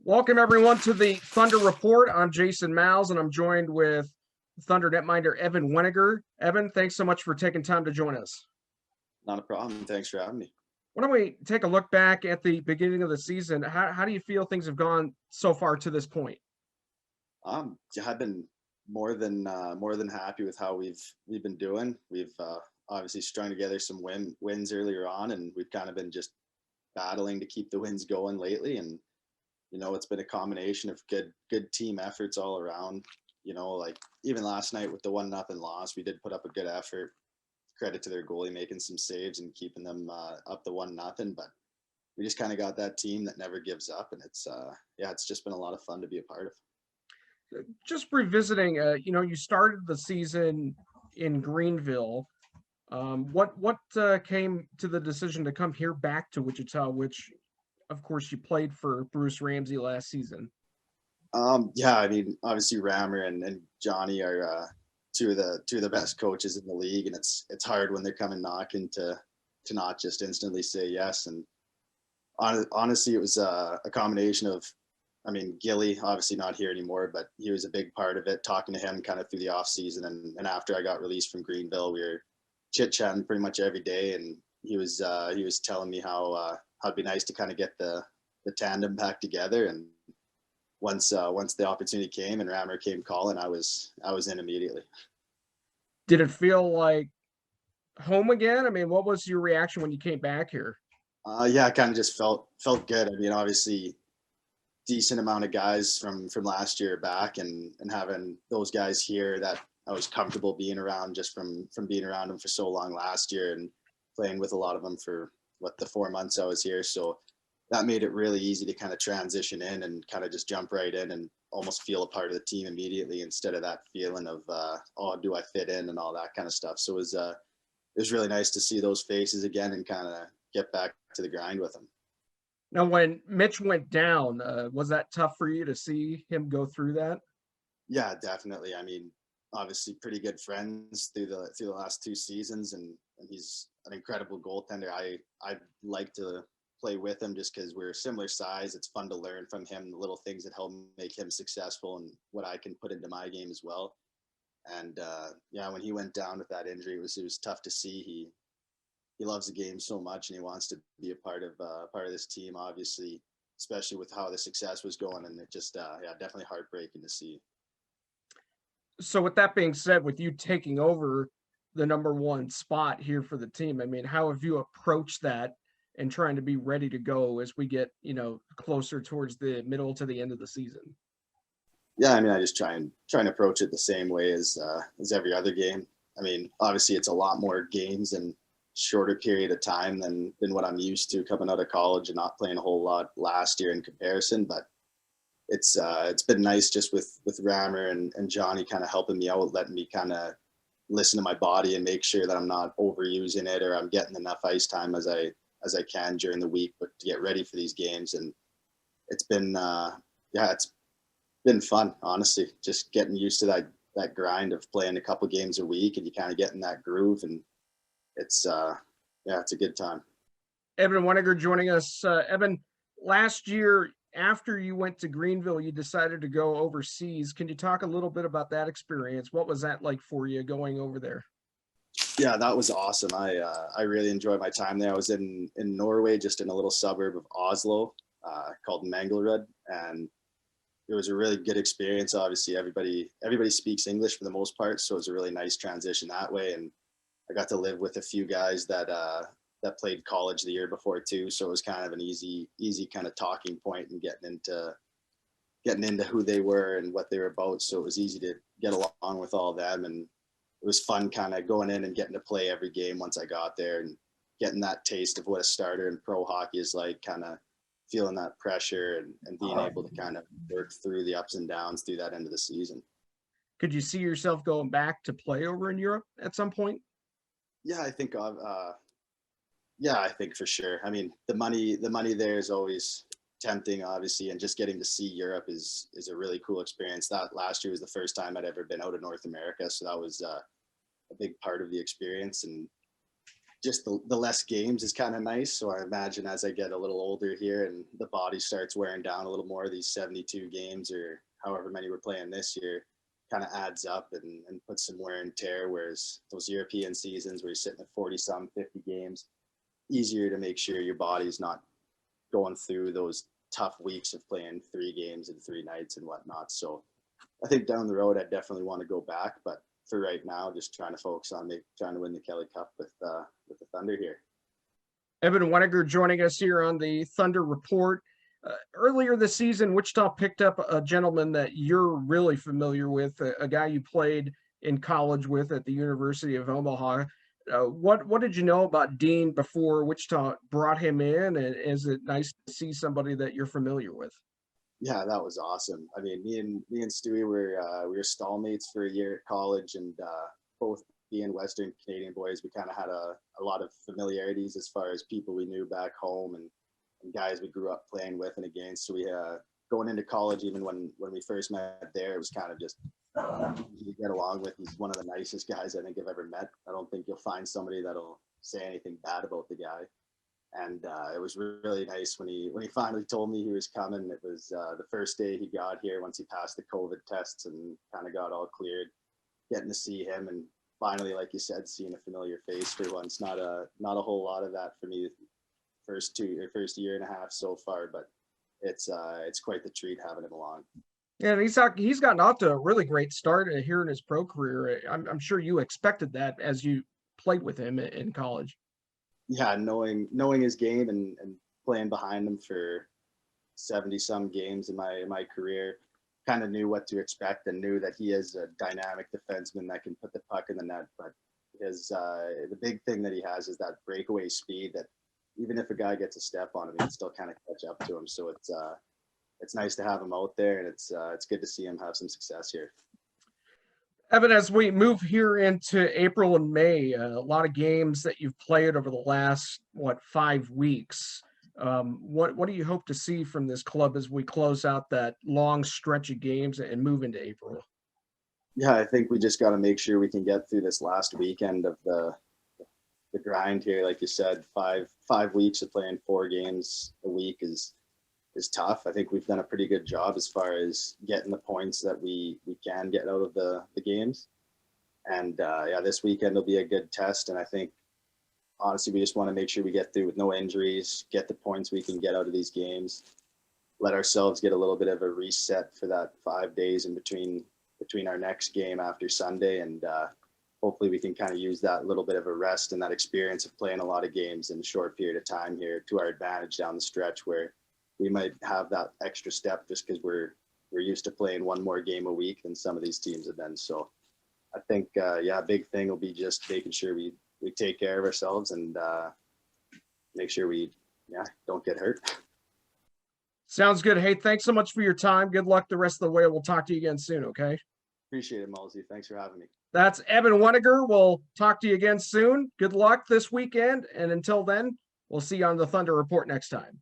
Welcome, everyone, to the Thunder Report. I'm Jason Miles, and I'm joined with Thunder netminder Evan Weninger. Evan, thanks so much for taking time to join us. Not a problem. Thanks for having me. Why don't we take a look back at the beginning of the season? How do you feel things have gone so far to this point? I've been more than happy with how we've been doing. We've obviously strung together some wins earlier on, and we've kind of been just battling to keep the wins going lately. And it's been a combination of good team efforts all around. Like even last night with the 1-0 loss, we did put up a good effort. Credit to their goalie making some saves and keeping them up the 1-0. But we just kind of got that team that never gives up, and it's just been a lot of fun to be a part of. Just revisiting, you started the season in Greenville. What came to the decision to come here back to Wichita, which, of course, you played for Bruce Ramsey last season? I mean, obviously Rammer and Johnny are two of the best coaches in the league, and it's hard when they're coming knocking to not just instantly say yes. And honestly, it was a combination of, I mean, Gilly, obviously not here anymore, but he was a big part of it. Talking to him kind of through the off season, and after I got released from Greenville, we were chit chatting pretty much every day, and he was telling me how it'd be nice to kind of get the tandem back together. And once the opportunity came and Rammer came calling, I was in immediately. Did it feel like home again? I mean, what was your reaction when you came back here? I kind of just felt good. I mean, obviously decent amount of guys from last year back, and having those guys here that I was comfortable being around just from being around them for so long last year and playing with a lot of them for the 4 months I was here. So that made it really easy to kind of transition in and kind of just jump right in and almost feel a part of the team immediately, instead of that feeling of, do I fit in and all that kind of stuff. So it was really nice to see those faces again and kind of get back to the grind with them. Now, when Mitch went down, was that tough for you to see him go through that? Yeah, definitely. I mean, obviously pretty good friends through the last 2 seasons, and he's an incredible goaltender. I like to play with him just because we're similar size. It's fun to learn from him the little things that help make him successful and what I can put into my game as well. And when he went down with that injury, it was tough to see. He loves the game so much, and he wants to be a part of this team, obviously, especially with how the success was going. And it just definitely heartbreaking to see. So with that being said, with you taking over the number one spot here for the team, I mean, how have you approached that and trying to be ready to go as we get, closer towards the middle to the end of the season? Yeah, I mean, I just try and approach it the same way as every other game. I mean, obviously it's a lot more games and shorter period of time than what I'm used to coming out of college and not playing a whole lot last year in comparison. But it's been nice just with Rammer and Johnny kind of helping me out, letting me kind of listen to my body and make sure that I'm not overusing it, or I'm getting enough ice time as I can during the week, but to get ready for these games. And it's been it's been fun, honestly, just getting used to that grind of playing a couple games a week, and you kind of get in that groove, and it's a good time. Evan Weninger joining us. Evan, last year after you went to Greenville, you decided to go overseas. Can you talk a little bit about that experience? What was that like for you going over there? Yeah, that was awesome. I really enjoyed my time there. I was in Norway, just in a little suburb of Oslo called Mangelrud, and it was a really good experience. Obviously, everybody speaks English for the most part, so it was a really nice transition that way. And I got to live with a few guys that played college the year before too, so it was kind of an easy kind of talking point and getting into who they were and what they were about. So it was easy to get along with all of them, and it was fun kind of going in and getting to play every game once I got there and getting that taste of what a starter in pro hockey is like, kind of feeling that pressure and being able to kind of work through the ups and downs through that end of the season. Could you see yourself going back to play over in Europe at some point? Yeah, I think I think for sure. I mean, the money there is always tempting, obviously, and just getting to see Europe is a really cool experience. That last year was the first time I'd ever been out of North America, so that was a big part of the experience. And just the less games is kind of nice. So I imagine as I get a little older here and the body starts wearing down a little more, these 72 games or however many we're playing this year kind of adds up and puts some wear and tear. Whereas those European seasons where you're sitting at 40 some 50 games, easier to make sure your body's not going through those tough weeks of playing 3 games in 3 nights and whatnot. So I think down the road, I definitely want to go back, but for right now, just trying to focus on trying to win the Kelly Cup with the Thunder here. Evan Weninger joining us here on the Thunder Report. Earlier this season, Wichita picked up a gentleman that you're really familiar with, a guy you played in college with at the University of Omaha. What did you know about Dean before Wichita brought him in? And is it nice to see somebody that you're familiar with? Yeah, that was awesome. I mean, me and Stewie were we were stallmates for a year at college, and both being Western Canadian boys, we kind of had a lot of familiarities as far as people we knew back home and guys we grew up playing with and against. So we going into college, even when we first met there, it was kind of just you get along with. He's one of the nicest guys I think I've ever met. I don't think you'll find somebody that'll say anything bad about the guy. And it was really nice when he finally told me he was coming. It was the first day he got here once he passed the COVID tests and kind of got all cleared. Getting to see him and finally, like you said, seeing a familiar face for once. Not a whole lot of that for me. First year and a half so far, but it's quite the treat having him along. Yeah, and he's gotten off to a really great start here in his pro career. I'm sure you expected that as you played with him in college. Yeah, knowing his game and playing behind him for 70 some games in my career, kind of knew what to expect and knew that he is a dynamic defenseman that can put the puck in the net. But the big thing that he has is that breakaway speed that even if a guy gets a step on him, he can still kind of catch up to him. So it's nice to have him out there, and it's good to see him have some success here. Evan, as we move here into April and May, a lot of games that you've played over the last 5 weeks. What do you hope to see from this club as we close out that long stretch of games and move into April? Yeah, I think we just got to make sure we can get through this last weekend of the grind here. Like you said, five weeks of playing 4 games a week is tough. I think we've done a pretty good job as far as getting the points that we can get out of the games. And this weekend will be a good test. And I think honestly, we just want to make sure we get through with no injuries, get the points we can get out of these games, let ourselves get a little bit of a reset for that 5 days in between our next game after Sunday. And hopefully we can kind of use that little bit of a rest and that experience of playing a lot of games in a short period of time here to our advantage down the stretch, where we might have that extra step just because we're used to playing 1 more game a week than some of these teams have been. So I think, a big thing will be just making sure we take care of ourselves and make sure we don't get hurt. Sounds good. Hey, thanks so much for your time. Good luck the rest of the way. We'll talk to you again soon, okay? Appreciate it, Malsey. Thanks for having me. That's Evan Weninger. We'll talk to you again soon. Good luck this weekend. And until then, we'll see you on the Thunder Report next time.